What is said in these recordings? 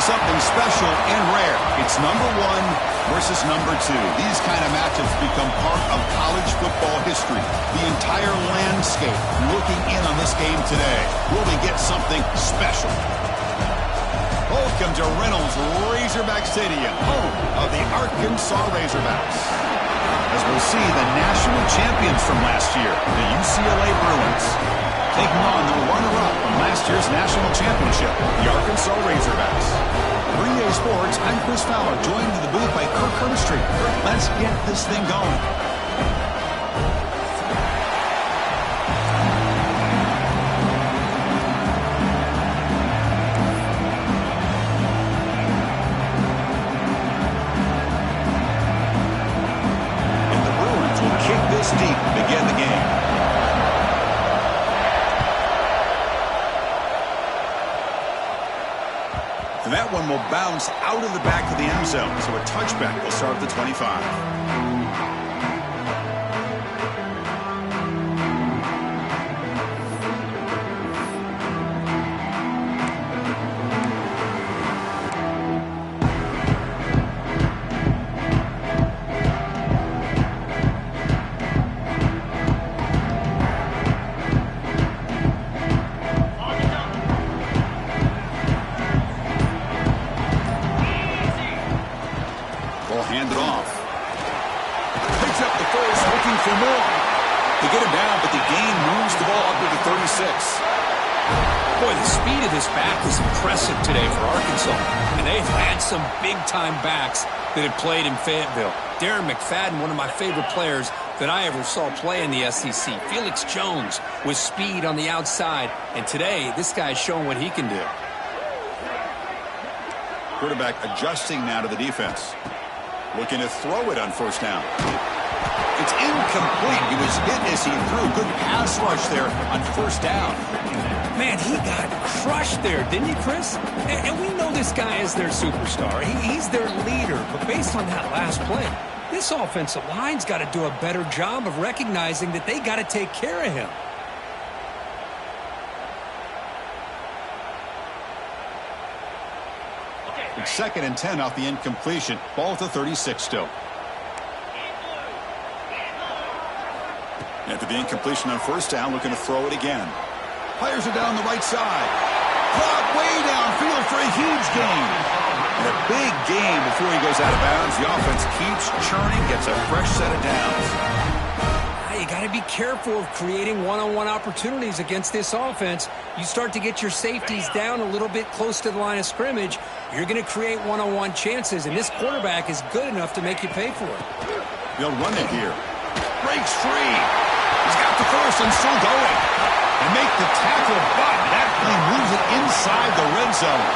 something special and rare. It's number 1 versus number 2. These kind of matchups become part of college football history. The entire landscape looking in on this game today. Will they get something special? Welcome to Reynolds Razorback Stadium, home of the Arkansas Razorbacks. As we'll see the national champions from last year, the UCLA Bruins, taking on the runner-up from last year's national championship, the Arkansas Razorbacks. For EA Sports, I'm Chris Fowler, joined in the booth by Kirk Herbstreit. Let's get this thing going. And the Bruins will kick this deep to begin the game. And that one will bounce out of the back of the end zone. So a touchback will start at the 25. Hand it off. Picks up the first, looking for more. They get him down, but the gain moves the ball up to the 36. Boy, the speed of this back is impressive today for Arkansas. And they've had some big-time backs that have played in Fayetteville. Darren McFadden, one of my favorite players that I ever saw play in the SEC. Felix Jones with speed on the outside. And today, this guy's showing what he can do. Quarterback adjusting now to the defense. Looking to throw it on first down. It's incomplete. He was hit as he threw. Good pass rush there on first down. Man, he got crushed there, didn't he, Chris? And we know this guy is their superstar. He's their leader. But based on that last play, this offensive line's got to do a better job of recognizing that they got to take care of him. It's 2nd and 10 off the incompletion. Ball at the 36 still. After the incompletion on first down, looking to throw it again. Fires it down the right side. Caught way downfield for a huge gain. And a big gain before he goes out of bounds. The offense keeps churning, gets a fresh set of downs. You got to be careful of creating one-on-one opportunities against this offense. You start to get your safeties down a little bit close to the line of scrimmage, you're going to create one-on-one chances, and this quarterback is good enough to make you pay for it. They'll run it here. Breaks free. He's got the first and still going. And make the tackle, but that play moves it inside the red zone.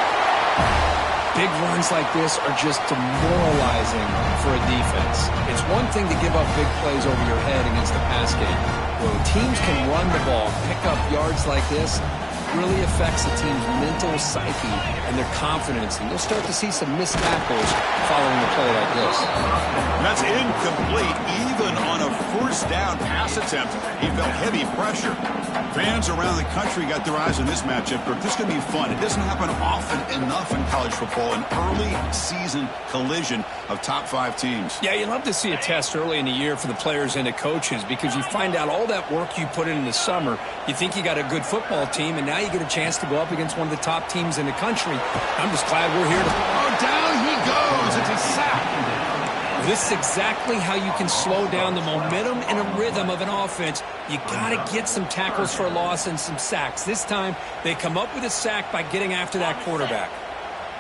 Big runs like this are just demoralizing for a defense. It's one thing to give up big plays over your head against the pass game. When teams can run the ball, pick up yards like this, really affects the team's mental psyche and their confidence. And you'll start to see some missed tackles following a play like this. And that's incomplete, even on a first down pass attempt. He felt heavy pressure. Fans around the country got their eyes on this matchup. This is going to be fun. It doesn't happen often enough in college football, an early season collision of top 5 teams. Yeah, you love to see a test early in the year for the players and the coaches because you find out all that work you put in the summer. You think you got a good football team, and now you get a chance to go up against one of the top teams in the country. I'm just glad we're here to... Oh, down he goes. It's a sack. This is exactly how you can slow down the momentum and a rhythm of an offense. You got to get some tackles for a loss and some sacks. This time, they come up with a sack by getting after that quarterback.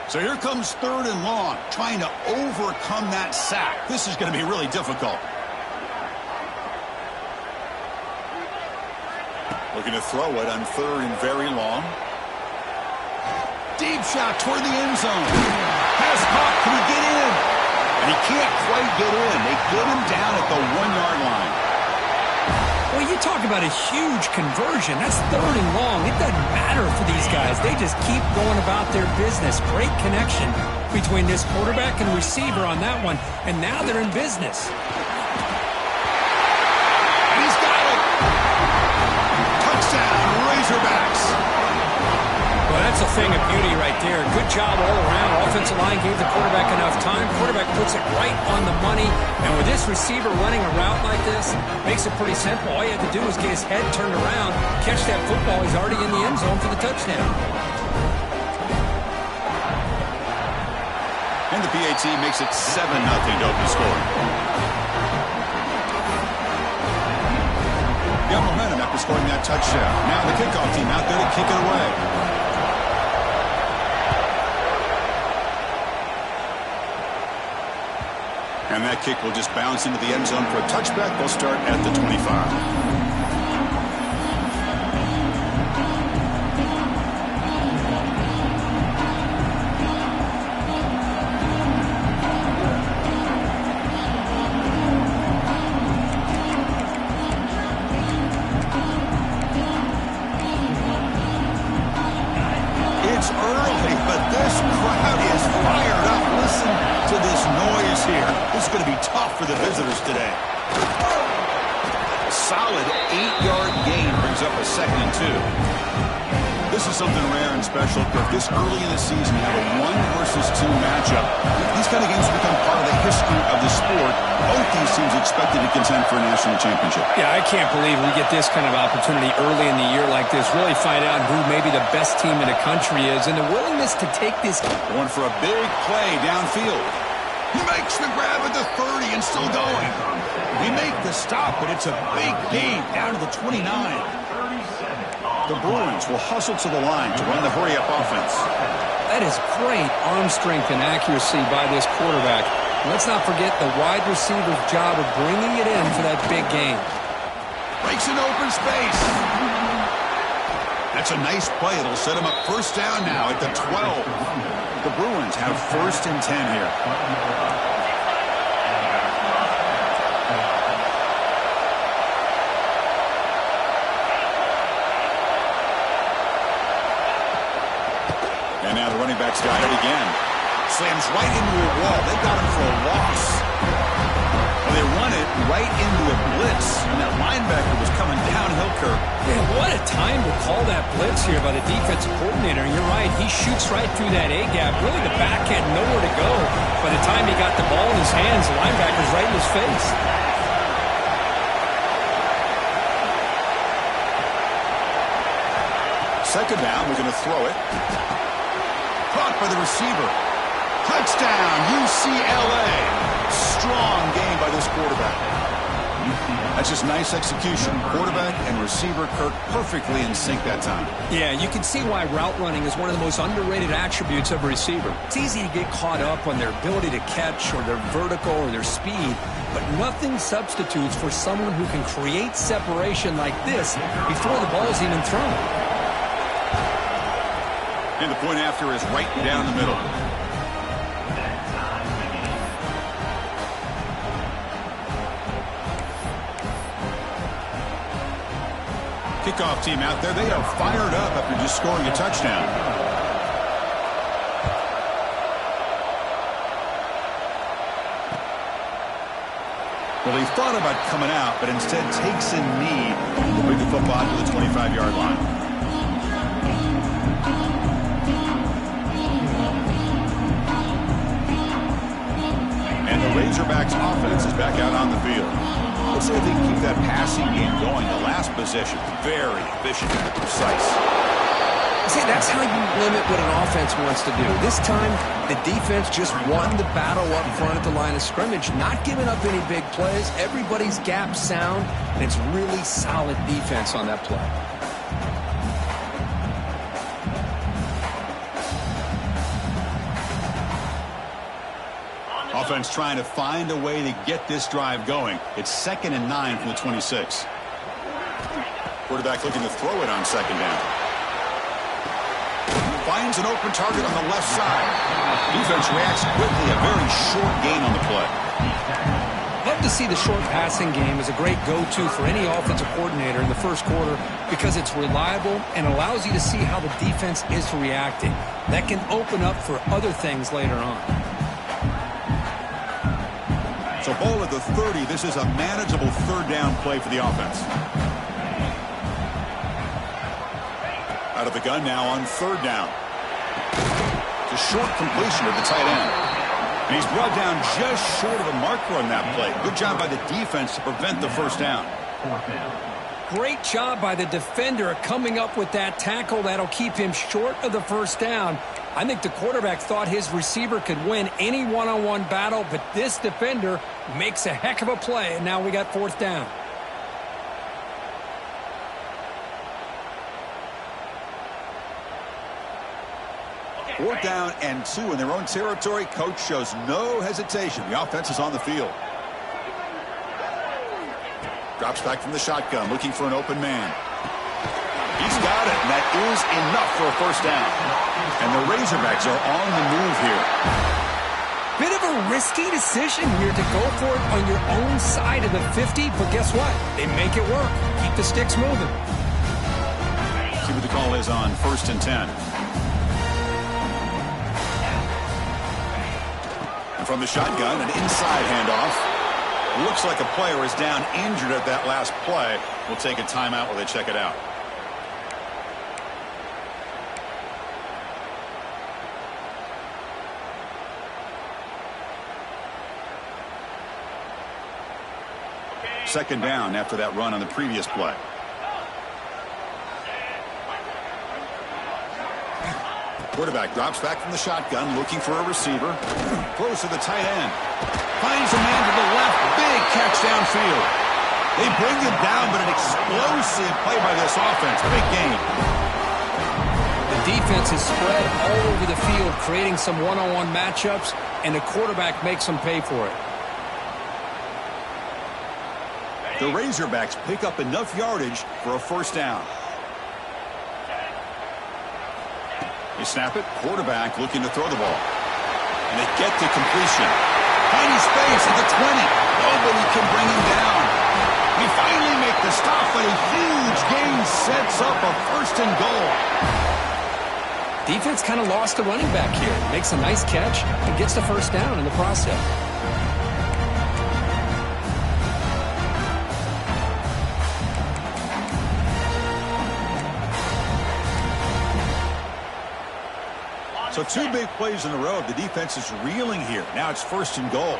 So here comes 3rd and long, trying to overcome that sack. This is going to be really difficult. Looking to throw it on 3rd and very long. Deep shot toward the end zone. Has caught. Can he get in? And he can't quite get in. They get him down at the 1-yard line. Well, you talk about a huge conversion. That's 3rd and long. It doesn't matter for these guys. They just keep going about their business. Great connection between this quarterback and receiver on that one. And now they're in business. He's got it. Touchdown, Razorbacks. Well, That's a thing of beauty right there. Good job all around. Offensive line gave the quarterback enough time. Quarterback puts it right on the money. And with this receiver running a route like this, makes it pretty simple. All you have to do is get his head turned around, catch that football. He's already in the end zone for the touchdown. And the PAT makes it 7-0 to open scoring. Got momentum after scoring that touchdown. Now the kickoff team out there to kick it away. And that kick will just bounce into the end zone for a touchback. They'll start at the 25. For the visitors today. A solid 8-yard gain brings up a 2nd and 2. This is something rare and special. If this early in the season you have a 1 versus 2 matchup, these kind of games become part of the history of the sport. Both these teams expected to contend for a national championship. Yeah, I can't believe we get this kind of opportunity early in the year like this. Really find out who maybe the best team in the country is and the willingness to take this. Going for a big play downfield. He makes the grab at the 30 and still going. He make the stop, but it's a big gain down to the 29. The Bruins will hustle to the line to run the hurry-up offense. That is great arm strength and accuracy by this quarterback. Let's not forget the wide receiver's job of bringing it in for that big gain. Breaks an open space. That's a nice play. It'll set him up first down now at the 12. The Bruins have 1st and 10 here. And now the running back's got it again. Slams right into a wall. They got him for a loss. Well, they run it right into a blitz, and that linebacker was coming downhill curve. Man, what a time to call that blitz here by the defensive coordinator. And you're right, he shoots right through that A-gap. Really, the back had nowhere to go. By the time he got the ball in his hands, the linebacker's right in his face. Second down, we're going to throw it. Caught by the receiver. Touchdown, UCLA. Strong game by this quarterback. That's just nice execution. Quarterback and receiver Kirk perfectly in sync that time. Yeah, you can see why route running is one of the most underrated attributes of a receiver. It's easy to get caught up on their ability to catch or their vertical or their speed, but nothing substitutes for someone who can create separation like this before the ball is even thrown. And the point after is right down the middle. Kickoff team out there. They are fired up after just scoring a touchdown. Well, he thought about coming out, but instead takes a knee to bring the football to the 25-yard line. And the Razorbacks offense is back out on the field. Let's see if they can keep that passing game going. The last possession, very efficient and precise. See, that's how you limit what an offense wants to do. This time, the defense just won the battle up front at the line of scrimmage, not giving up any big plays. Everybody's gap sound, and it's really solid defense on that play. Offense trying to find a way to get this drive going. It's 2nd and 9 from the 26. Quarterback looking to throw it on 2nd down. Finds an open target on the left side. Defense reacts quickly. A very short gain on the play. Love to see the short passing game as a great go-to for any offensive coordinator in the first quarter because it's reliable and allows you to see how the defense is reacting. That can open up for other things later on. So ball at the 30. This is a manageable 3rd down play for the offense. Out of the gun now on 3rd down. It's a short completion to the tight end. And he's brought down just short of the marker on that play. Good job by the defense to prevent the first down. Great job by the defender coming up with that tackle that'll keep him short of the first down. I think the quarterback thought his receiver could win any one-on-one battle, but this defender makes a heck of a play, and now we got fourth down. Fourth down and 2 in their own territory. Coach shows no hesitation. The offense is on the field. Drops back from the shotgun, looking for an open man. He's got it, and that is enough for a first down. And the Razorbacks are on the move here. Bit of a risky decision here to go for it on your own side of the 50, but guess what? They make it work. Keep the sticks moving. See what the call is on 1st and 10. And from the shotgun, an inside handoff. Looks like a player is down injured at that last play. We'll take a timeout while they check it out. Second down after that run on the previous play. Quarterback drops back from the shotgun, looking for a receiver. Throws to the tight end. Finds a man to the left. Big catch downfield. They bring him down, but an explosive play by this offense. Big gain. The defense is spread all over the field, creating some one-on-one matchups, and the quarterback makes them pay for it. The Razorbacks pick up enough yardage for a first down. They snap it. Quarterback looking to throw the ball. And they get to completion. Tiny space at the 20. Nobody can bring him down. We finally make the stop, but a huge gain sets up a 1st and goal. Defense kind of lost the running back here. Makes a nice catch and gets the first down in the process. So 2 big plays in a row. The defense is reeling here. Now it's 1st and goal.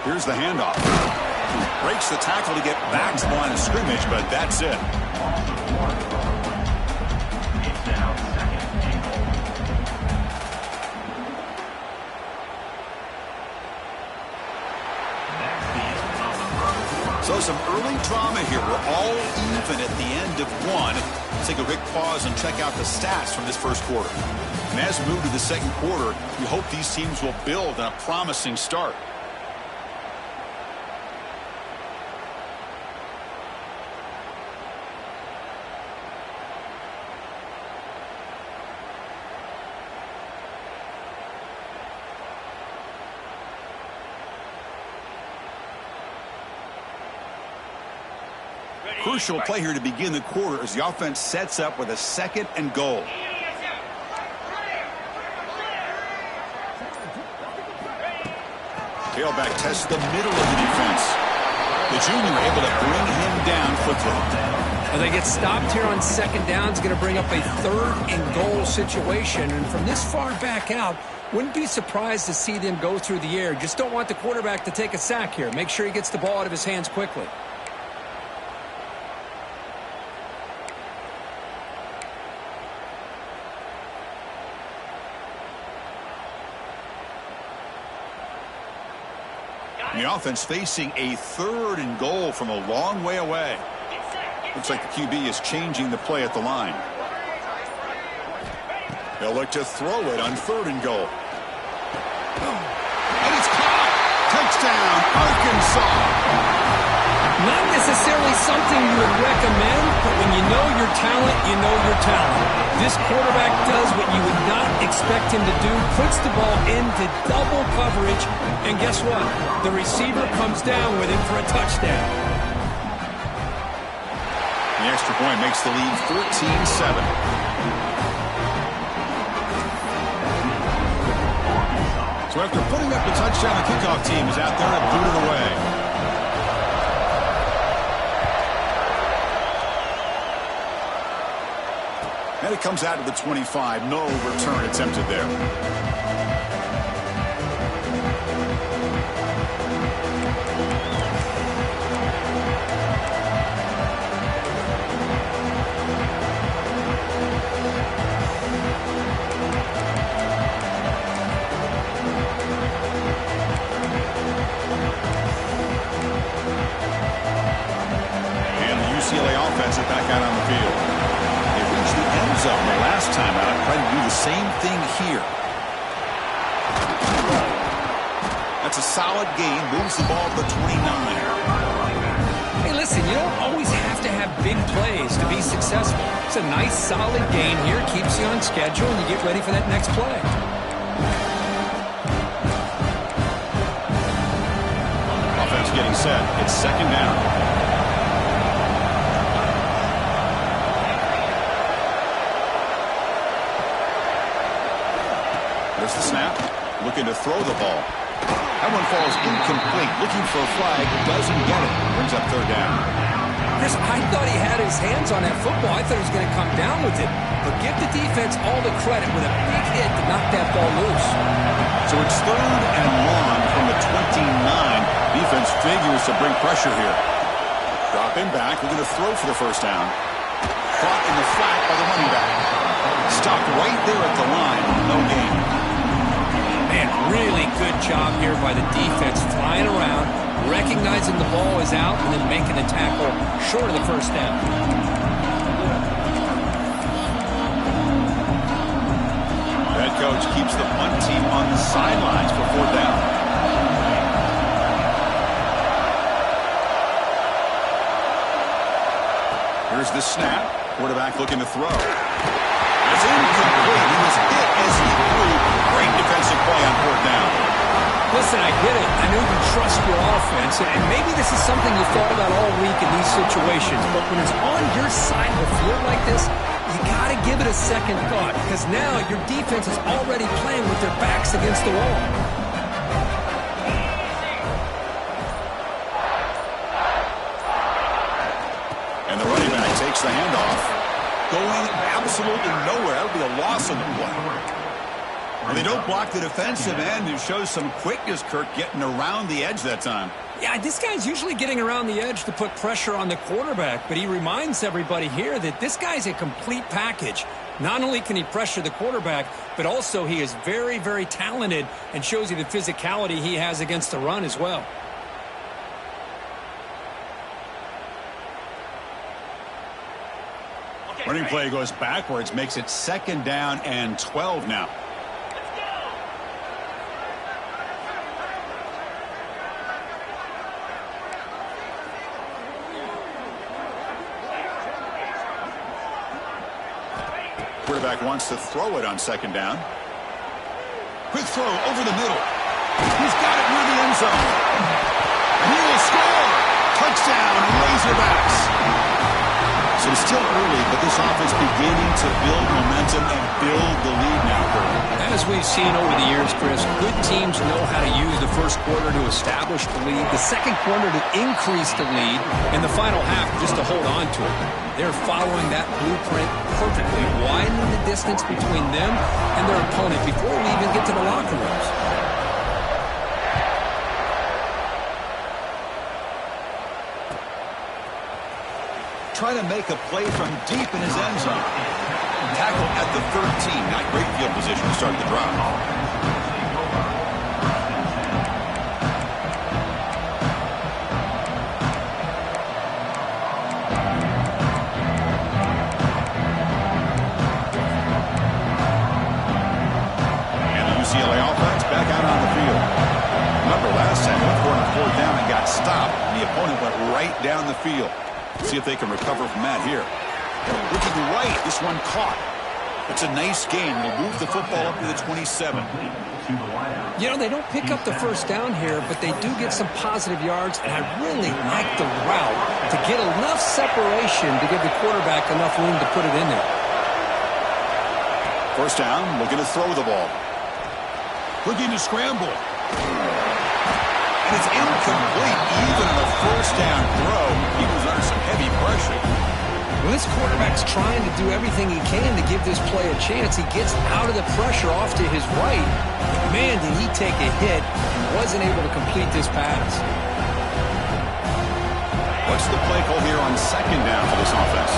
Here's the handoff. Breaks the tackle to get back to the line of scrimmage, but that's it. So some early drama here. We're all even at the end of 1. Let's take a quick pause and check out the stats from this first quarter. And as we move to the second quarter, we hope these teams will build on a promising start. Crucial play here to begin the quarter as the offense sets up with a 2nd and goal. Tailback tests the middle of the defense. The junior able to bring him down quickly. Well, they get stopped here on 2nd down. It's going to bring up a 3rd and goal situation. And from this far back out, wouldn't be surprised to see them go through the air. Just don't want the quarterback to take a sack here. Make sure he gets the ball out of his hands quickly. The offense facing a 3rd and goal from a long way away. Looks like the QB is changing the play at the line. They'll look to throw it on 3rd and goal. And it's caught. Touchdown, Arkansas. Not necessarily something you would recommend, but when you know your talent, you know your talent. This quarterback does what you would not expect him to do, puts the ball into double coverage, and guess what? The receiver comes down with it for a touchdown. The extra point makes the lead 14-7. So after putting up the touchdown, the kickoff team is out there to boot it away. And it comes out to the 25. No return attempted there. UCLA offense is back out on the field. They reached the end zone the last time out. Try to do the same thing here. That's a solid gain. Moves the ball to the 29. Hey, listen, you don't always have to have big plays to be successful. It's a nice, solid gain here. Keeps you on schedule, and you get ready for that next play. Offense getting set. It's second down. There's the snap. Looking to throw the ball. That one falls incomplete. Looking for a flag. Doesn't get it. Brings up third down. Chris, I thought he had his hands on that football. I thought he was going to come down with it. But give the defense all the credit with a big hit to knock that ball loose. So it's third and long from the 29. Defense figures to bring pressure here. Dropping back. We're going to throw for the first down. Caught in the flat by the running back. Stopped right there at the line. No gain. Man, really good job here by the defense, flying around, recognizing the ball is out, and then making the tackle short of the first down. Head coach keeps the punt team on the sidelines for fourth down. Here's the snap. Quarterback looking to throw. It's incomplete. He was hit as he threw. Great defensive play on fourth down. Listen, I get it. I know you trust your offense, and maybe this is something you thought about all week in these situations, but when it's on your side of the field like this, you got to give it a second thought, because now your defense is already playing with their backs against the wall. And the running back takes the handoff. Going absolutely nowhere. That would be a loss on the play. And they don't block the defensive end, who shows some quickness, Kirk, getting around the edge that time. Yeah, this guy's usually getting around the edge to put pressure on the quarterback, but he reminds everybody here that this guy's a complete package. Not only can he pressure the quarterback, but also he is very, very talented and shows you the physicality he has against the run as well. Running play goes backwards, makes it second down and 12 now. Quarterback wants to throw it on second down. Quick throw over the middle. He's got it near the end zone. And he will score. Touchdown, Razorbacks. So it's still early, but this offense beginning to build momentum and build the lead now, Kirk. As we've seen over the years, Chris, good teams know how to use the first quarter to establish the lead, the second quarter to increase the lead, and the final half just to hold on to it. They're following that blueprint perfectly, widening the distance between them and their opponent before we even get to the locker rooms. Trying to make a play from deep in his end zone. Tackle at the 13. Not great field position to start the drive. And the UCLA offense back out on the field. Remember last time, went for it on fourth down and got stopped, and the opponent went right down the field. See if they can recover from that here. Looking right, this one caught. It's a nice gain. They'll move the football up to the 27. You know, they don't pick up the first down here, but they do get some positive yards, and I really like the route to get enough separation to give the quarterback enough room to put it in there. First down, looking to throw the ball. Looking to scramble. And it's incomplete. Even on the first down throw, he was under some heavy pressure. Well, this quarterback's trying to do everything he can to give this play a chance. He gets out of the pressure off to his right. Man, did he take a hit and wasn't able to complete this pass. What's the play call here on second down for this offense?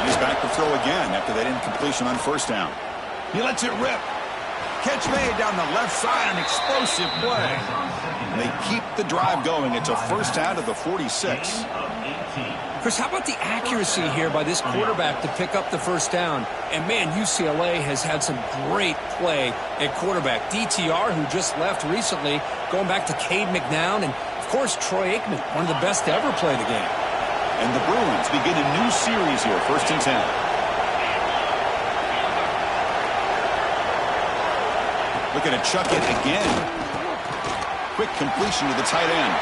He's back to throw again after that incompletion on first down. He lets it rip. Catch made down the left side, an explosive play. And they keep the drive going. It's a first down to the 46. Chris, how about the accuracy here by this quarterback to pick up the first down? And, man, UCLA has had some great play at quarterback. DTR, who just left recently, going back to Cade McNown, and, of course, Troy Aikman, one of the best to ever play the game. And the Bruins begin a new series here, 1st and 10. Looking to chuck it again. Quick completion to the tight end.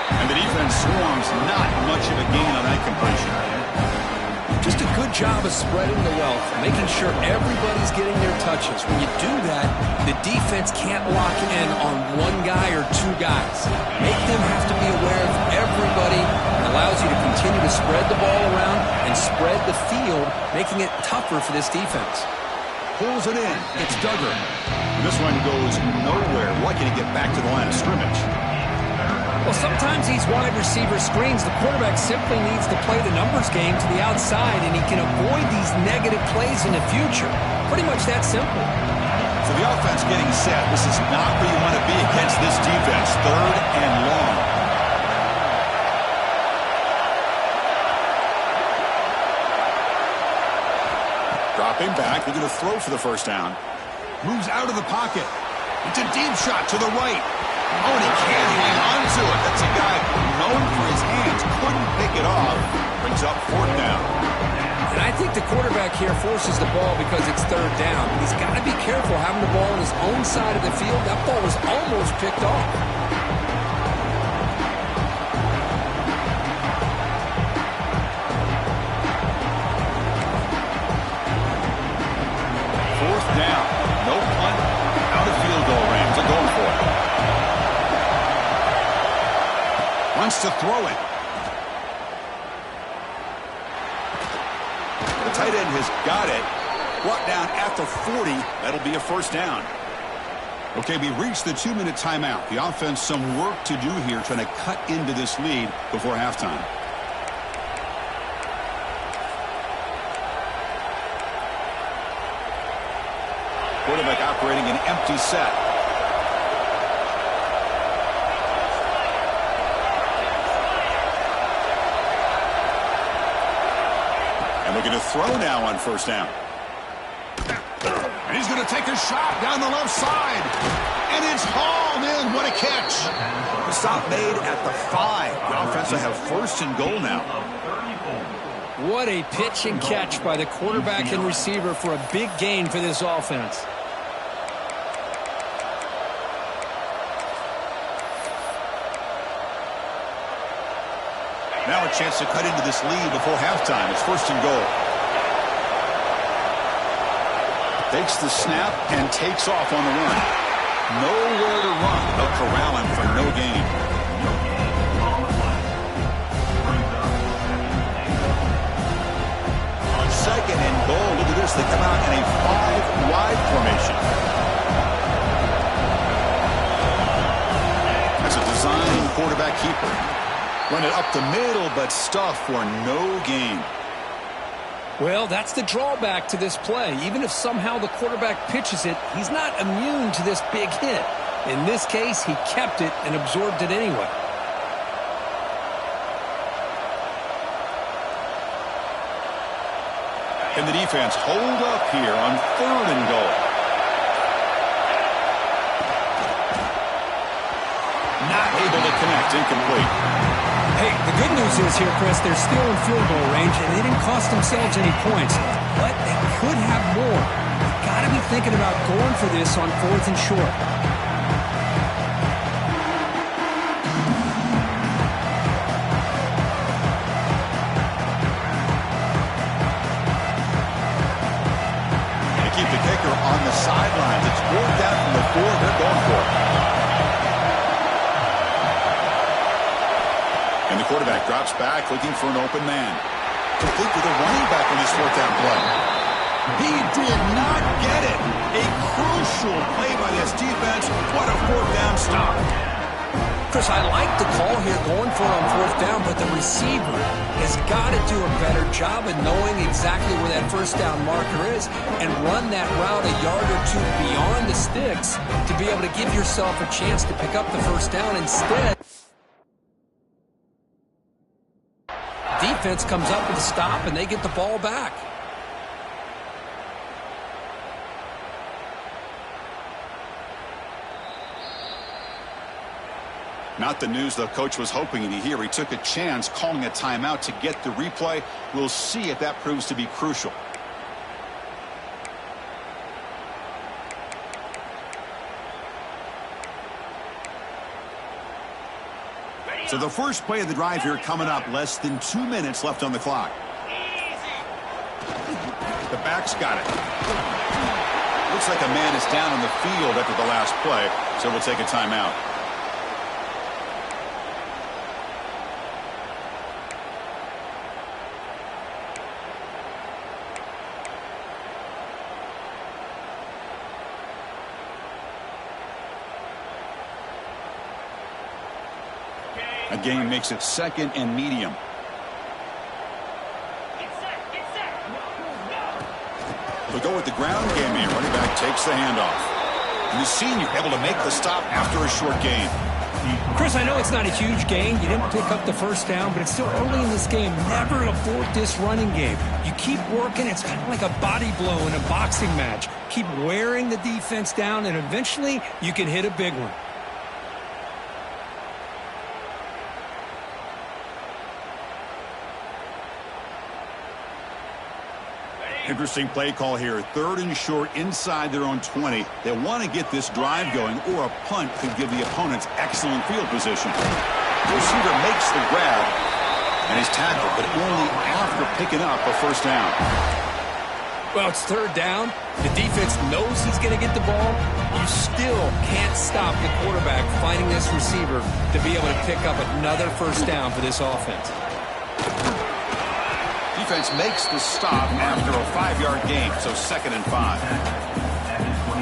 And the defense swarms, not much of a gain on that completion. Just a good job of spreading the wealth, making sure everybody's getting their touches. When you do that, the defense can't lock in on one guy or two guys. Make them have to be aware of everybody. It allows you to continue to spread the ball around and spread the field, making it tougher for this defense. Pulls it in. It's Duggar. This one goes nowhere. Lucky to get back to the line of scrimmage. Well, sometimes these wide receiver screens, the quarterback simply needs to play the numbers game to the outside, and he can avoid these negative plays in the future. Pretty much that simple. So the offense getting set. This is not where you want to be against this defense. 3rd and long. Dropping back. They're going to throw for the first down. Moves out of the pocket. It's a deep shot to the right. Oh, and he can't hang on to it. That's a guy known for his hands. Couldn't pick it off. Brings up 4th down. And I think the quarterback here forces the ball because it's 3rd down. He's got to be careful having the ball on his own side of the field. That ball was almost picked off. Fourth down. No punt. Out of field goal range. They're going for it. Wants to throw it. The tight end has got it. Brought down at the 40. That'll be a first down. Okay, we reached the 2-minute timeout. The offense some work to do here trying to cut into this lead before halftime. Quarterback operating an empty set. And looking to throw now on first down. And he's going to take a shot down the left side. And it's hauled in. What a catch. The stop made at the 5. The offense will have 1st and goal now. What a pitch and catch by the quarterback and receiver for a big gain for this offense. Now a chance to cut into this lead before halftime. It's 1st and goal. Takes the snap and takes off on the run. Nowhere to run. They'll corral him for no gain. On 2nd and goal, look at this. They come out in a 5-wide formation. That's a design quarterback keeper. Run it up the middle, but stuff for no gain. Well, that's the drawback to this play. Even if somehow the quarterback pitches it, he's not immune to this big hit. In this case, he kept it and absorbed it anyway. And the defense hold up here on 3rd and goal. Not able to connect, incomplete. Hey, the good news is here, Chris, they're still in field goal range, and they didn't cost themselves any points. But they could have more. They've got to be thinking about going for this on 4th and short. And to keep the kicker on the sidelines. It's 4th down from the 4. They're going for it. And the quarterback drops back, looking for an open man. Complete with a running back on this fourth down play. He did not get it. A crucial play by this defense. What a fourth down stop. Chris, I like the call here going for it on fourth down, but the receiver has got to do a better job of knowing exactly where that first down marker is and run that route a yard or two beyond the sticks to be able to give yourself a chance to pick up the first down. Instead, defense comes up with a stop and they get the ball back. Not the news the coach was hoping to hear. He took a chance calling a timeout to get the replay. We'll see if that proves to be crucial. So the first play of the drive here coming up. Less than 2 minutes left on the clock. The back's got it. Looks like a man is down on the field after the last play, so we'll take a timeout. A game makes it second and medium. We'll go with the ground game here. Running back takes the handoff. And the senior able to make the stop after a short gain. Chris, I know it's not a huge gain. You didn't pick up the first down, but it's still early in this game. Never abort this running game. You keep working. It's kind of like a body blow in a boxing match. Keep wearing the defense down, and eventually you can hit a big one. Interesting play call here. Third and short inside their own 20. They want to get this drive going, or a punt could give the opponents excellent field position. The receiver makes the grab, and he's tackled, but only after picking up a first down. Well, it's third down. The defense knows he's going to get the ball. You still can't stop the quarterback finding this receiver to be able to pick up another first down for this offense. Defense makes the stop after a 5-yard gain, so 2nd and 5.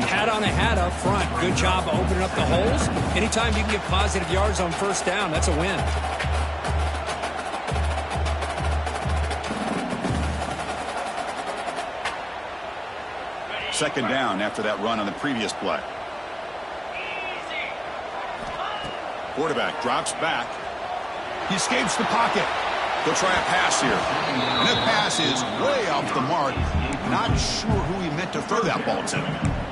Hat on a hat up front. Good job of opening up the holes. Anytime you can get positive yards on first down, that's a win. Second down after that run on the previous play. Quarterback drops back. He escapes the pocket. He'll try a pass here. And that pass is way off the mark. Not sure who he meant to throw that ball to.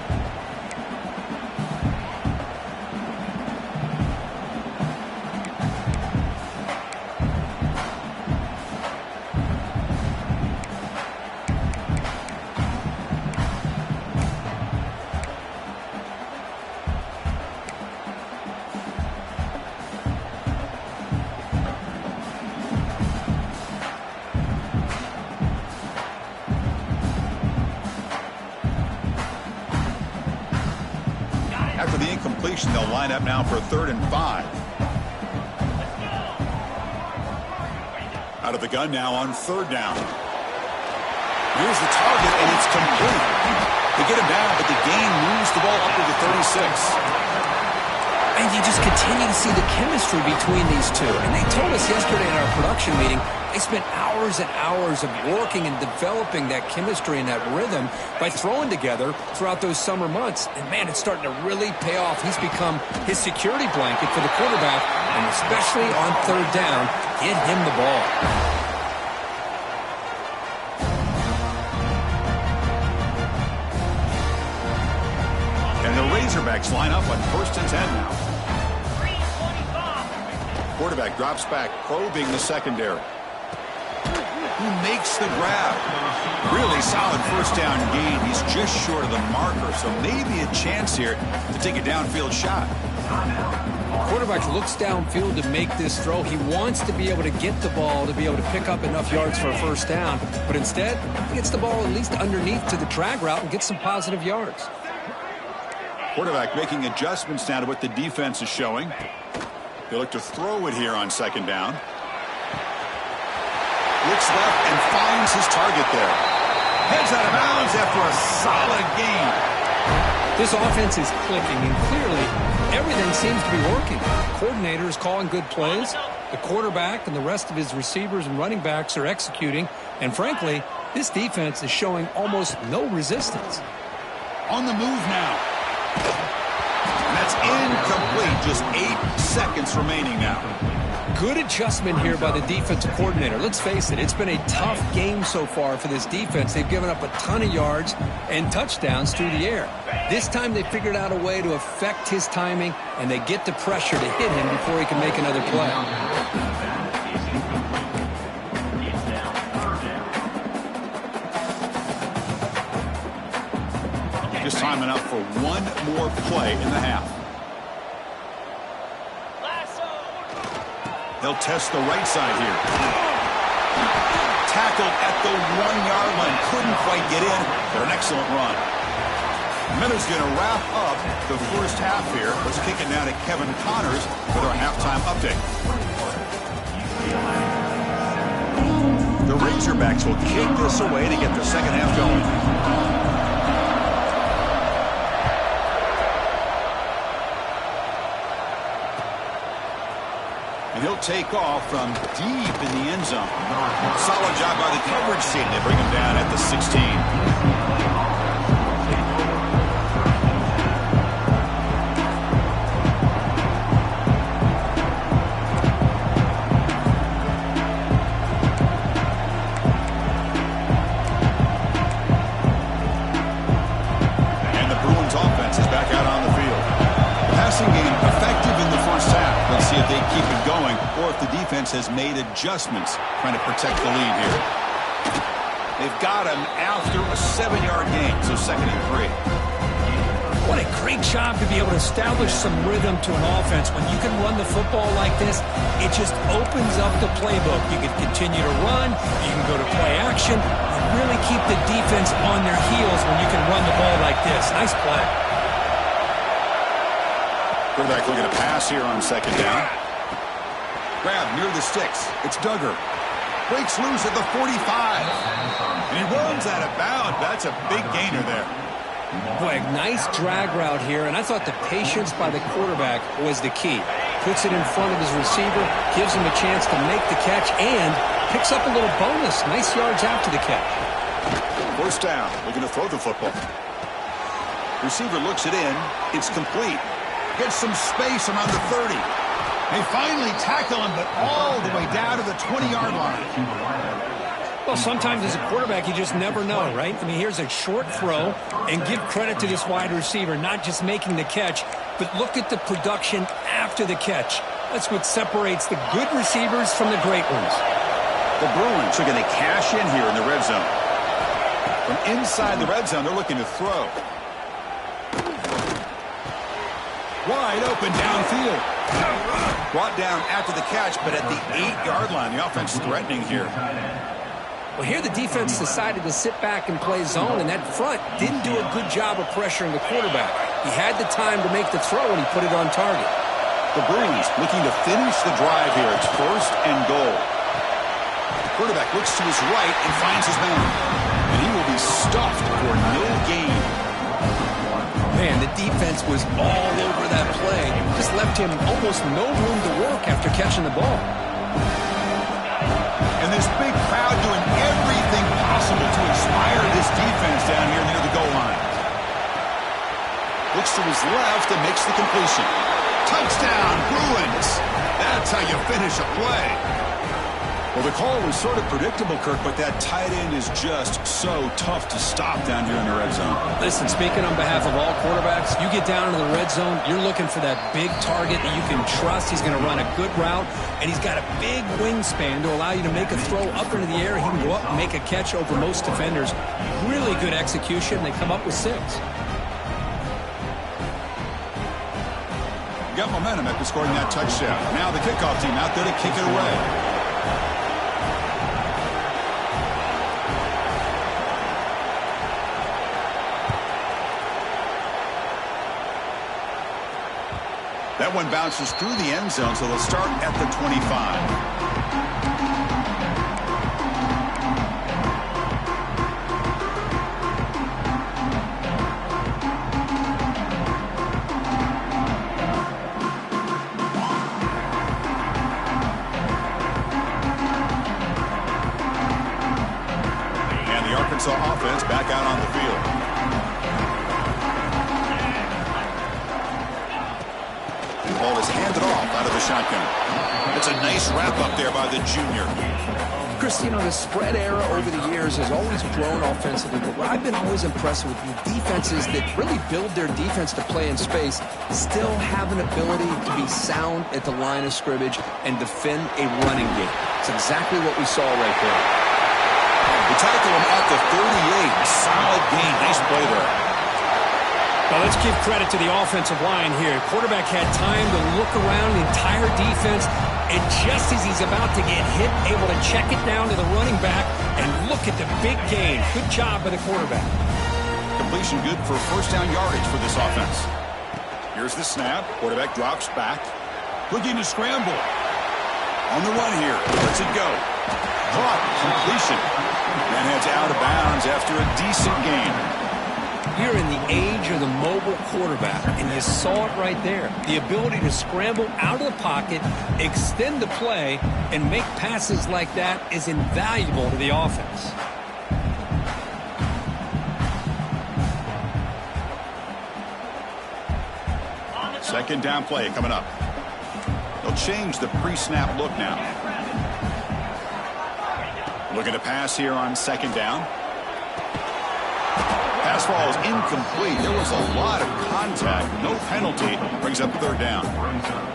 After the incompletion, they'll line up now for 3rd and 5. Out of the gun now on 3rd down. Here's the target, and it's complete. They get him down, but the gain moves the ball up to the 36. And you just continue to see the chemistry between these two. And they told us yesterday in our production meeting, they spent hours and hours of working and developing that chemistry and that rhythm by throwing together throughout those summer months. And, man, it's starting to really pay off. He's become his security blanket for the quarterback, and especially on 3rd down, get him the ball. And the Razorbacks line up on 1st and 10 now. Quarterback drops back, probing the secondary. Who makes the grab? Really solid first down gain. He's just short of the marker, so maybe a chance here to take a downfield shot. Quarterback looks downfield to make this throw. He wants to be able to get the ball to be able to pick up enough yards for a first down, but instead he gets the ball at least underneath to the drag route and gets some positive yards. Quarterback making adjustments now to what the defense is showing. They look to throw it here on 2nd down. Looks left and finds his target there. Heads out of bounds after a solid gain. This offense is clicking, and clearly everything seems to be working. The coordinator is calling good plays. The quarterback and the rest of his receivers and running backs are executing. And frankly, this defense is showing almost no resistance. On the move now. And that's incomplete. Just 8 seconds remaining now. Good adjustment here by the defensive coordinator. Let's face it, it's been a tough game so far for this defense. They've given up a ton of yards and touchdowns through the air. This time they figured out a way to affect his timing, and they get the pressure to hit him before he can make another play. Just timing up for one more play in the half. They'll test the right side here. Tackled at the 1-yard line. Couldn't quite get in, but an excellent run. Miller's going to wrap up the first half here. Let's kick it now to Kevin Connors with our halftime update. The Razorbacks will kick this away to get the second half going. And he'll take off from deep in the end zone. Solid job by the coverage team. They bring him down at the 16. And the Bruins offense is back out on the field. Passing game effective in the first half. Let's see if they keep it going or if the defense has made adjustments trying to protect the lead here. They've got him after a 7-yard gain, so 2nd and 3. What a great job to be able to establish some rhythm to an offense. When you can run the football like this, it just opens up the playbook. You can continue to run, you can go to play action, and really keep the defense on their heels when you can run the ball like this. Nice play. Quarterback looking to pass here on 2nd down. Grab near the sticks. It's Duggar. Breaks loose at the 45. And he runs out of bounds. That's a big gainer there. Boy, nice drag route here, and I thought the patience by the quarterback was the key. Puts it in front of his receiver, gives him a chance to make the catch, and picks up a little bonus. Nice yards after the catch. First down. Looking to throw the football. Receiver looks it in. It's complete. Gets some space around the 30. They finally tackle him, but all the way down to the 20-yard line. Well, sometimes as a quarterback, you just never know, right? I mean, here's a short throw, and give credit to this wide receiver, not just making the catch, but look at the production after the catch. That's what separates the good receivers from the great ones. The Bruins are going to cash in here in the red zone. From inside the red zone, they're looking to throw. Wide open downfield. Brought down after the catch, but at the 8-yard line. The offense is threatening here. Well, here the defense decided to sit back and play zone, and that front didn't do a good job of pressuring the quarterback. He had the time to make the throw, and he put it on target. The Bruins looking to finish the drive here. It's 1st and goal. The quarterback looks to his right and finds his man. And he will be stuffed for no gain. Man, the defense was all over that play. Just left him almost no room to work after catching the ball. And this big crowd doing everything possible to inspire this defense down here near the goal line. Looks to his left and makes the completion. Touchdown, Bruins! That's how you finish a play. Well, the call was sort of predictable, Kirk, but that tight end is just so tough to stop down here in the red zone. Listen, speaking on behalf of all quarterbacks, you get down into the red zone, you're looking for that big target that you can trust. He's going to run a good route, and he's got a big wingspan to allow you to make a throw up into the air. He can go up and make a catch over most defenders. Really good execution. They come up with 6. Got momentum after scoring that touchdown. Now the kickoff team out there to kick it away. That one bounces through the end zone, so they'll start at the 25. Arkansas offense back out on the field. The ball is handed off out of the shotgun. It's a nice wrap up there by the junior. Chris, you know, the spread era over the years has always grown offensively, but what I've been always impressed with defenses that really build their defense to play in space still have an ability to be sound at the line of scrimmage and defend a running game. It's exactly what we saw right there. We tackle him at the 38. Solid gain. Nice play there. Well, let's give credit to the offensive line here. Quarterback had time to look around the entire defense, and just as he's about to get hit, able to check it down to the running back, and look at the big gain. Good job by the quarterback. Completion good for first down yardage for this offense. Here's the snap. Quarterback drops back. Looking to scramble. On the run here. Lets it go. Caught. Completion. And heads out of bounds after a decent gain. You're in the age of the mobile quarterback, and you saw it right there. The ability to scramble out of the pocket, extend the play, and make passes like that is invaluable to the offense. Second down play coming up. They'll change the pre-snap look now. Looking to pass here on second down. Pass ball is incomplete. There was a lot of contact. No penalty. Brings up third down.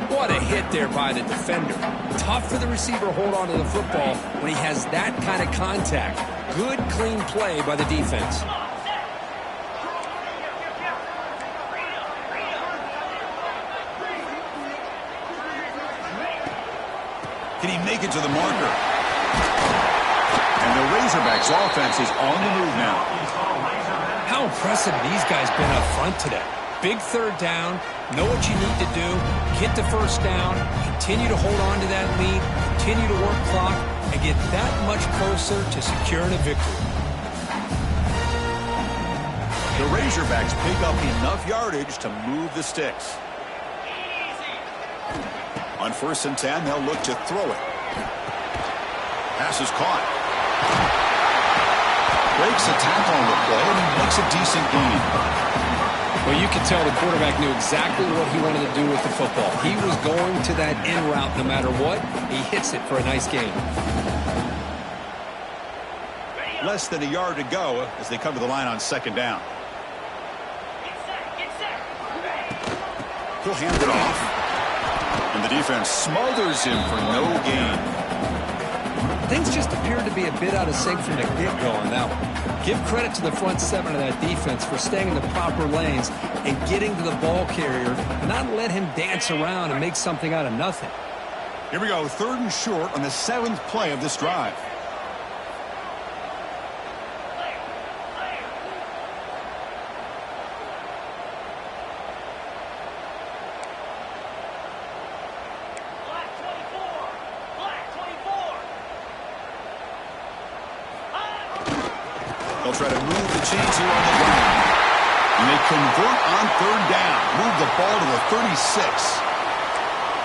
What a hit there by the defender. Tough for the receiver to hold on to the football when he has that kind of contact. Good, clean play by the defense. Can he make it to the marker? And the Razorbacks offense is on the move now. How impressive these guys been up front today. Big third down, know what you need to do, get the first down, continue to hold on to that lead, continue to work clock, and get that much closer to securing a victory. The Razorbacks pick up enough yardage to move the sticks. On 1st and 10, they'll look to throw it. Pass is caught. Breaks a tackle on the play and makes a decent gain. Well, you can tell the quarterback knew exactly what he wanted to do with the football. He was going to that in route no matter what. He hits it for a nice gain. Less than a yard to go as they come to the line on second down. He'll hand it off. And the defense smothers him for no gain. Things just appeared to be a bit out of sync from the get-go on that one. Give credit to the front seven of that defense for staying in the proper lanes and getting to the ball carrier, not let him dance around and make something out of nothing. Here we go, 3rd and short on the 7th play of this drive. They'll try to move the chains here on the ground. And they convert on 3rd down. Move the ball to the 36.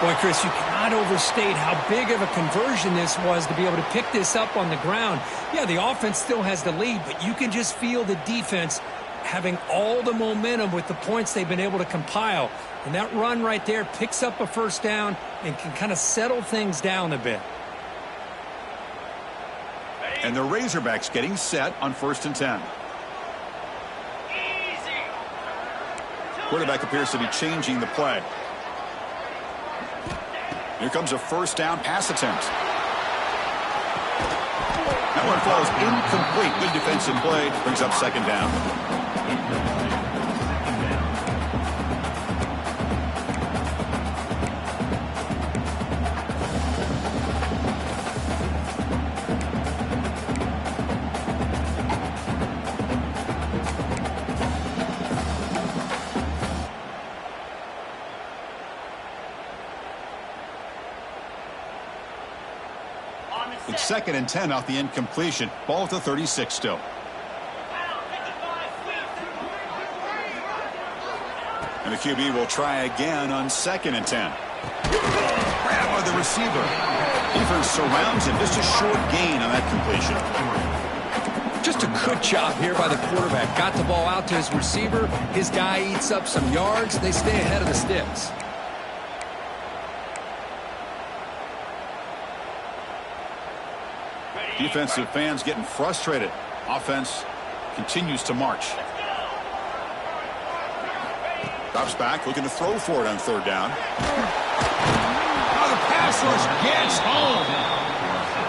Boy, Chris, you cannot overstate how big of a conversion this was to be able to pick this up on the ground. Yeah, the offense still has the lead, but you can just feel the defense having all the momentum with the points they've been able to compile. And that run right there picks up a first down and can kind of settle things down a bit. And the Razorbacks getting set on 1st and 10. Quarterback appears to be changing the play. Here comes a first down pass attempt. That one falls incomplete. Good defensive play. Brings up second down. It's 2nd and 10 off the incompletion. Ball at the 36 still. And the QB will try again on 2nd and 10. Grabbed by the receiver. Defense surrounds him. Just a short gain on that completion. Just a good job here by the quarterback. Got the ball out to his receiver. His guy eats up some yards. They stay ahead of the sticks. Defensive fans getting frustrated. Offense continues to march. Drops back, looking to throw for it on third down. Oh, the pass rush gets home.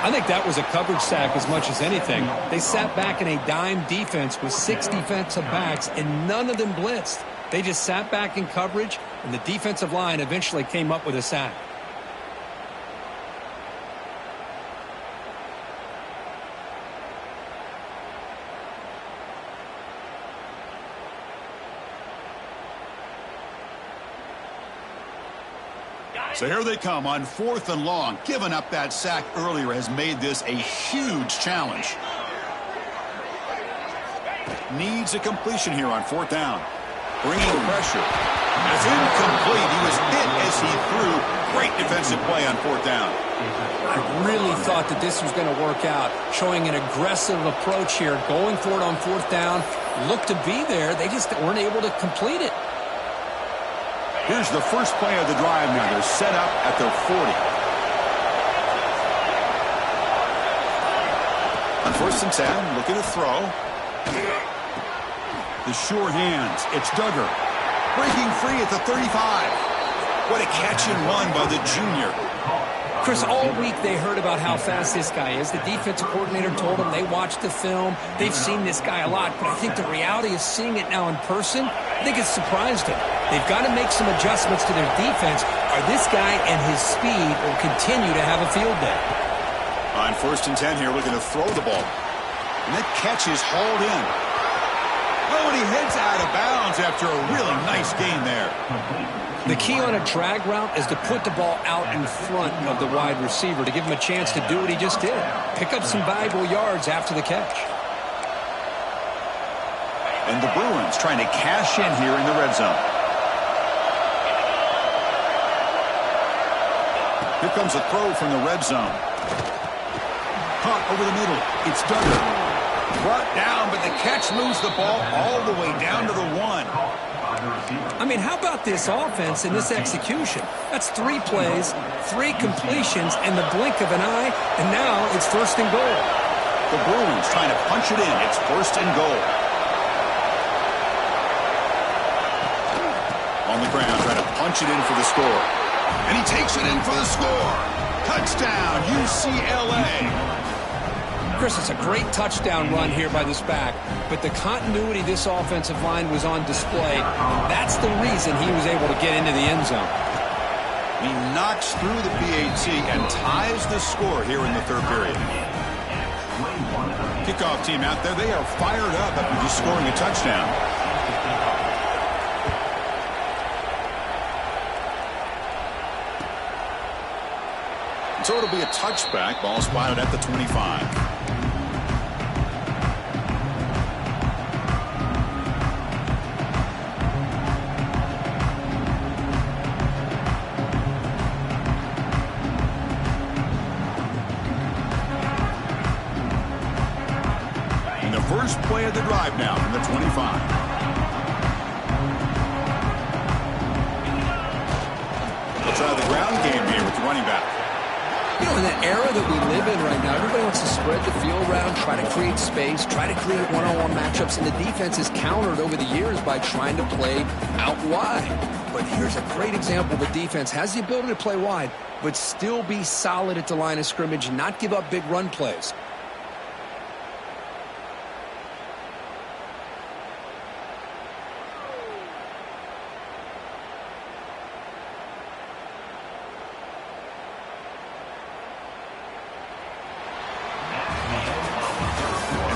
I think that was a coverage sack as much as anything. They sat back in a dime defense with 6 defensive backs, and none of them blitzed. They just sat back in coverage, and the defensive line eventually came up with a sack. So here they come on 4th and long. Giving up that sack earlier has made this a huge challenge. Needs a completion here on 4th down. Bringing pressure. It's incomplete. He was hit as he threw. Great defensive play on 4th down. I really thought that this was going to work out, showing an aggressive approach here, going for it on 4th down. Looked to be there. They just weren't able to complete it. Here's the first play of the drive now. They're set up at their 40. On 1st and 10, looking to throw. The sure hands. It's Duggar. Breaking free at the 35. What a catch and run by the junior. Chris, all week they heard about how fast this guy is. The defensive coordinator told them they watched the film. They've seen this guy a lot, but I think the reality is seeing it now in person, I think it's surprised them. They've got to make some adjustments to their defense, or this guy and his speed will continue to have a field day. On 1st and 10 here, looking to throw the ball. And that catch is hauled in. Oh, and he heads out of bounds after a really nice gain there. The key on a drag route is to put the ball out in front of the wide receiver to give him a chance to do what he just did. Pick up some valuable yards after the catch. And the Bruins trying to cash in here in the red zone. Here comes a throw from the red zone. Caught over the middle. It's Duggar. Brought down, but the catch moves the ball all the way down to the 1. I mean, how about this offense and this execution? That's 3 plays, 3 completions, and the blink of an eye, and now it's 1st and goal. The Bruins trying to punch it in. It's 1st and goal. On the ground, trying to punch it in for the score. And he takes it in for the score. Touchdown, UCLA. Chris, it's a great touchdown run here by this back, but the continuity of this offensive line was on display, and that's the reason he was able to get into the end zone. He knocks through the PAT and ties the score here in the 3rd period. Kickoff team out there, they are fired up after just scoring a touchdown. So it'll be a touchback. Ball spotted at the 25. And the first play of the drive now from the 25. Let's try the ground game here with the running back. You know, in the era that we live in right now, everybody wants to spread the field around, try to create space, try to create one-on-one matchups, and the defense is countered over the years by trying to play out wide. But here's a great example. The defense has the ability to play wide, but still be solid at the line of scrimmage, not give up big run plays.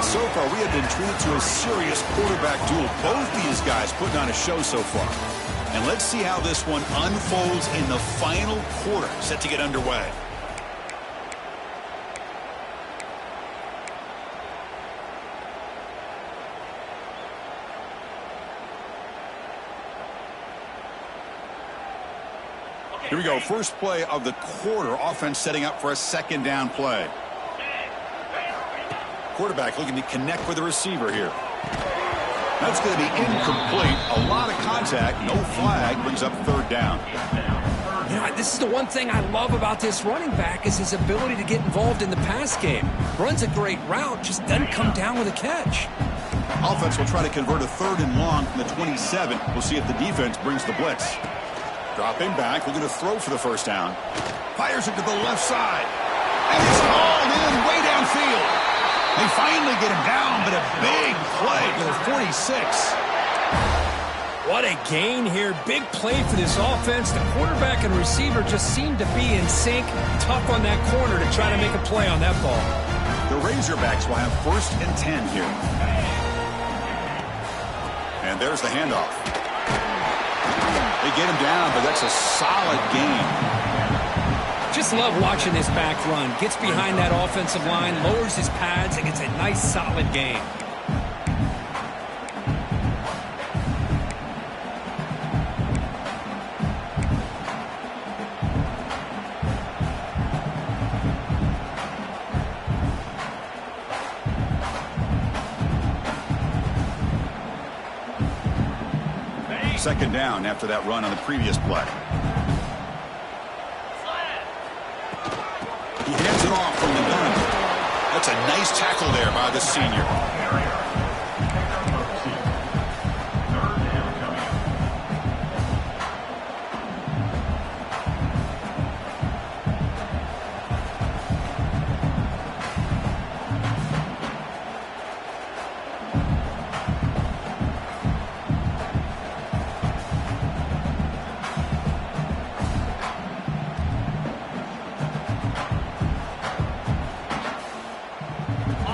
So far, we have been treated to a serious quarterback duel. Both these guys putting on a show so far. And let's see how this one unfolds in the final quarter, set to get underway. Here we go. First play of the quarter. Offense setting up for a 2nd down play. quarterback looking to connect with the receiver here. That's going to be incomplete. A lot of contact. No flag. Brings up third down. You know, this is the one thing I love about this running back is his ability to get involved in the pass game. Runs a great route, just doesn't come down with a catch. Offense will try to convert a third and long from the 27. We'll see if the defense brings the blitz. Dropping back, looking to throw for the first down. Fires it to the left side. And it's hauled in way downfield. They finally get him down, but a big play for the 46. What a gain here. Big play for this offense. The quarterback and receiver just seem to be in sync. Tough on that corner to try to make a play on that ball. The Razorbacks will have 1st and 10 here. And there's the handoff. They get him down, but that's a solid gain. Just love watching this back run. Gets behind that offensive line, lowers his pads, and gets a nice solid gain. Second down after that run on the previous play. He hands it off from the gun. That's a nice tackle there by the senior.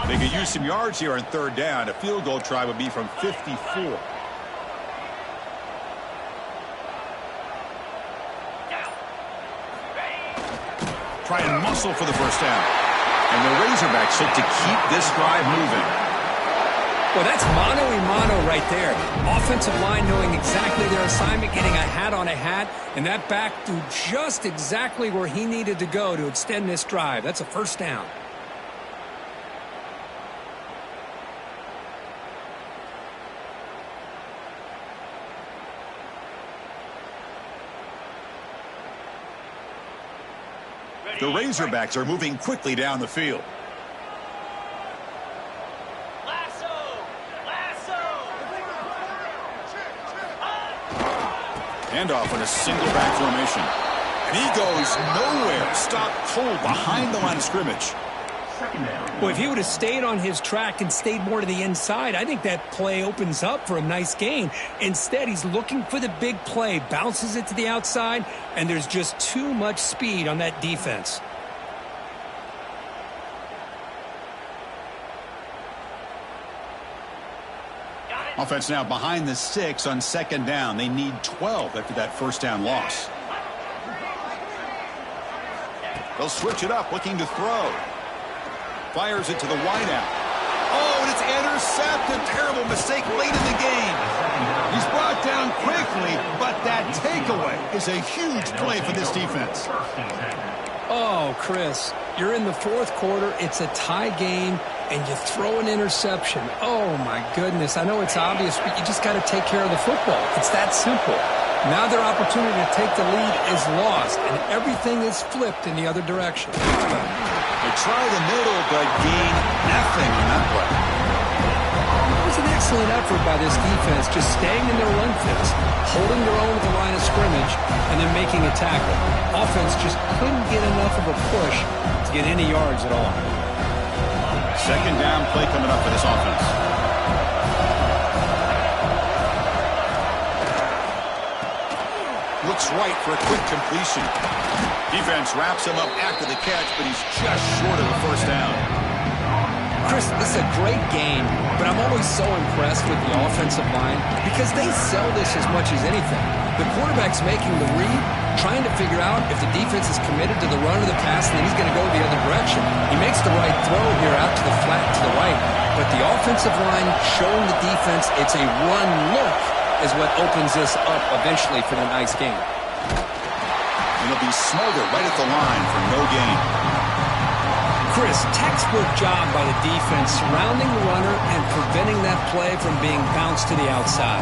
They could use some yards here on third down. A field goal try would be from 54. Try and muscle for the first down. And the Razorbacks look to keep this drive moving. Well, that's mano-a-mano right there. Offensive line knowing exactly their assignment, getting a hat on a hat, and that back threw just exactly where he needed to go to extend this drive. That's a first down. The Razorbacks are moving quickly down the field. Handoff in a single back formation. And he goes nowhere. Stopped cold behind the line of scrimmage. Well, if he would have stayed on his track and stayed more to the inside, I think that play opens up for a nice gain. Instead, he's looking for the big play, bounces it to the outside, and there's just too much speed on that defense. Offense now behind the 6 on second down. They need 12 after that first down loss. They'll switch it up, looking to throw. Fires it to the wideout. Oh, and it's intercepted. Terrible mistake late in the game. He's brought down quickly, but that takeaway is a huge play for this defense. Oh, Chris, you're in the fourth quarter. It's a tie game, and you throw an interception. Oh, my goodness. I know it's obvious, but you just got to take care of the football. It's that simple. Now their opportunity to take the lead is lost, and everything is flipped in the other direction. They try the middle, but gain nothing on that play. It was an excellent effort by this defense, just staying in their run fits, holding their own at the line of scrimmage, and then making a tackle. Offense just couldn't get enough of a push to get any yards at all. Second down play coming up for this offense. Looks right for a quick completion. Defense wraps him up after the catch, but he's just short of the first down. Chris, this is a great game, but I'm always so impressed with the offensive line because they sell this as much as anything. The quarterback's making the read, trying to figure out if the defense is committed to the run or the pass, and then he's going to go the other direction. He makes the right throw here out to the flat to the right, but the offensive line showing the defense it's a run look is what opens this up eventually for the nice game. And he'll be smothered right at the line for no gain. Chris, textbook job by the defense surrounding the runner and preventing that play from being bounced to the outside.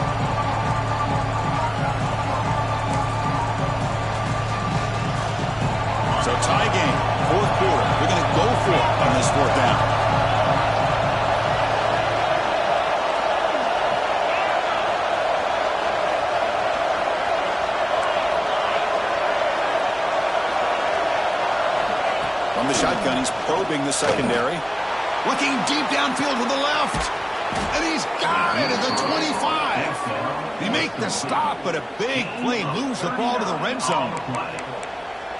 So tie game, fourth quarter. We're going to go for it on this fourth down. From the shotgun, he's probing the secondary. Looking deep downfield to the left. And he's got it at the 25. He make the stop, but a big play moves the ball to the red zone.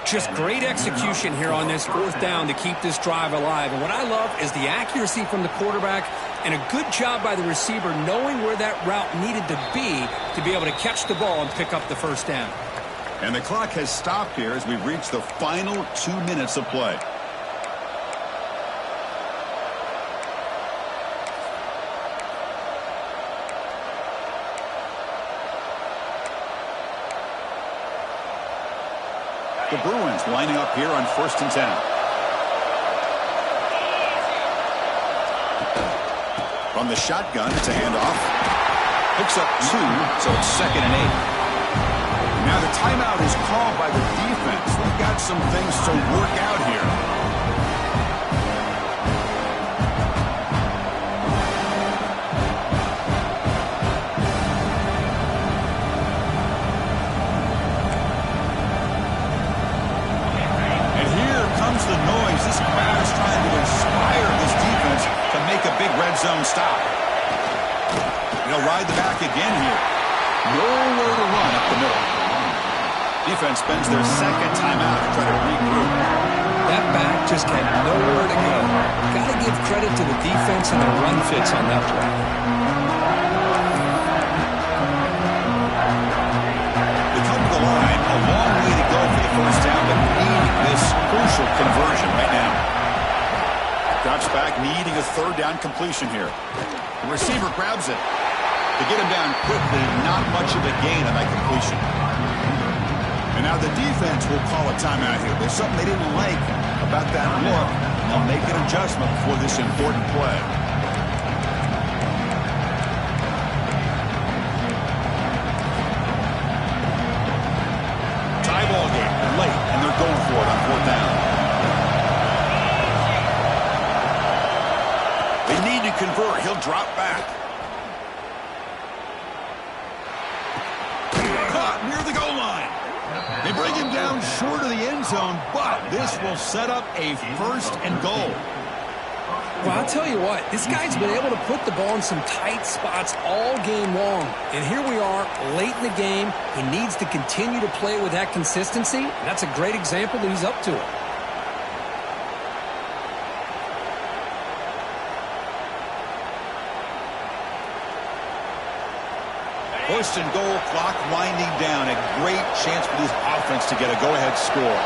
Just great execution here on this fourth down to keep this drive alive. And what I love is the accuracy from the quarterback and a good job by the receiver knowing where that route needed to be able to catch the ball and pick up the first down. And the clock has stopped here as we've reached the final 2 minutes of play. The Bruins lining up here on 1st and 10. From the shotgun, it's a handoff. Picks up 2, so it's 2nd and 8. Now the timeout is called by the defense. They've got some things to work out here. And here comes the noise. This crowd is trying to inspire this defense to make a big red zone stop. They'll ride the back again here. Nowhere to run up the middle. Defense spends their second timeout to try to regroup. That back just had nowhere to go. Got to give credit to the defense and their run fits on that play. They come to the line, a long way to go for the first down, but need this crucial conversion right now. Drops back, needing a third down completion here. The receiver grabs it. To get him down quickly, not much of a gain on that completion. And now the defense will call a timeout here. There's something they didn't like about that look. They'll make an adjustment for this important play. Tie ball game late, and they're going for it on 4th down. They need to convert. He'll drop back. Caught near the goal line. They bring him down short of the end zone, but this will set up a 1st and goal. Well, I'll tell you what, this guy's been able to put the ball in some tight spots all game long. And here we are, late in the game. He needs to continue to play with that consistency. And that's a great example that he's up to it. 1st and goal, clock winding down. A great chance for this offense to get a go-ahead score.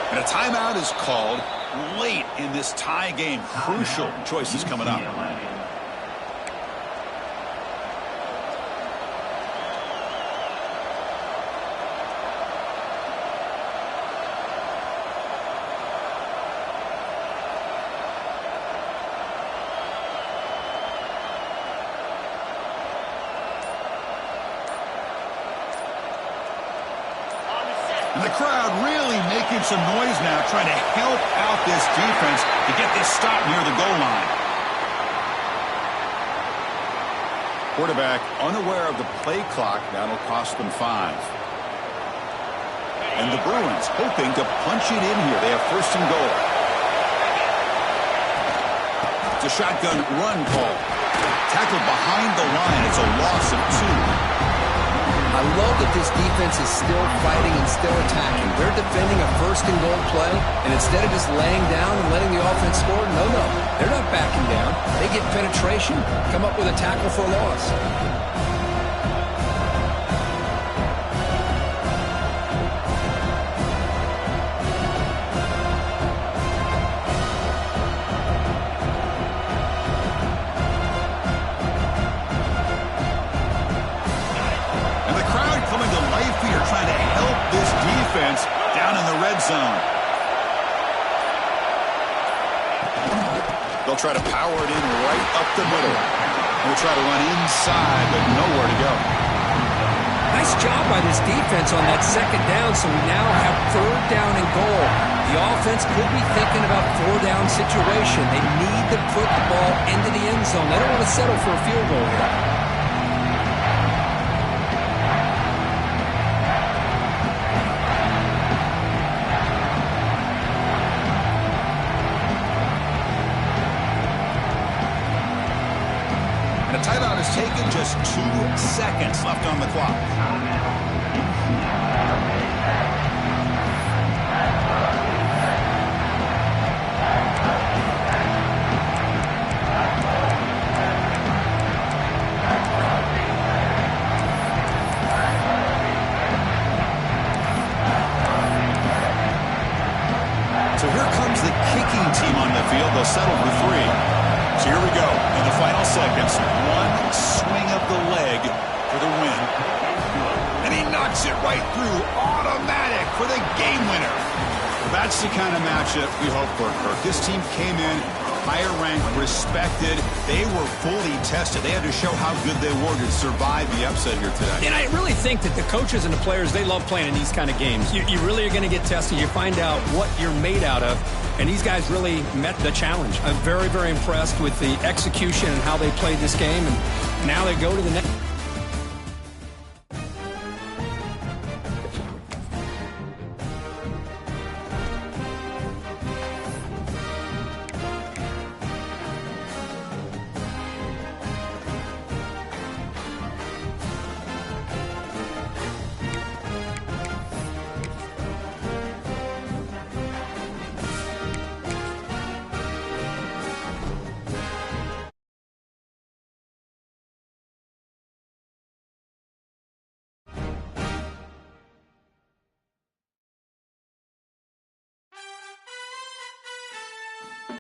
And a timeout is called late in this tie game. Crucial choices coming up. And the crowd really making some noise now, trying to help out this defense to get this stop near the goal line. Quarterback unaware of the play clock. That'll cost them 5. And the Bruins hoping to punch it in here. They have 1st and goal. It's a shotgun run call. Tackled behind the line. It's a loss of 2. I love that this defense is still fighting and still attacking. They're defending a 1st and goal play, and instead of just laying down and letting the offense score, no, they're not backing down. They get penetration, come up with a tackle for a loss. defense down in the red zone. They'll try to power it in right up the middle. We'll try to run inside, but nowhere to go. Nice job by this defense on that second down, so we now have third down and goal. The offense could be thinking about four-down situation. They need to put the ball into the end zone. They don't want to settle for a field goal here. And a timeout is taken, just 2 seconds left on the clock. So here comes the kicking team on the field. They'll settle for 3. So here we go in the final seconds. One swing of the leg for the win. And he knocks it right through. Automatic for the game winner. That's the kind of matchup we hope for, Kirk. This team came in higher ranked, respected. They were fully tested. They had to show how good they were to survive the upset here today. And I really think that the coaches and the players, they love playing in these kind of games. You really are going to get tested. You find out what you're made out of. And these guys really met the challenge. I'm very, very impressed with the execution and how they played this game. And now they go to the next.